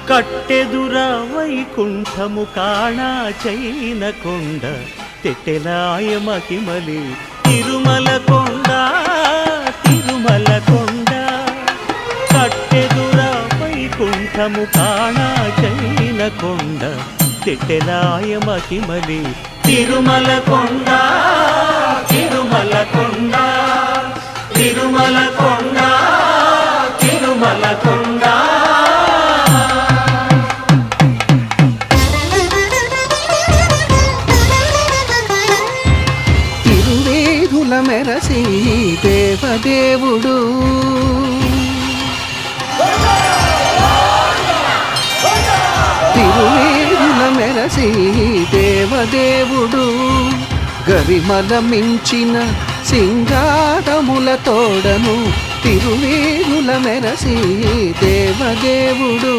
కట్టెదురా వైకుంఠము కాణా చైన కొండ తెట్టెలాయ మహిమలి తిరుమల కొండ తిరుమల కొండ కట్టెదురా వైకుంఠము కాణా చైన కొండ తెట్టెలాయ మహిమలి తిరుమల కొండ తిరుమల కొండ తిరుమల కొండ తిరుమల కొండ తిరువేధుల మెరసి దేవదేవుడు తిరువేధుల మెరసి దేవదేవుడు గరిమల మించిన సింగారముల తోడను తిరువేధుల మెరసి దేవదేవుడు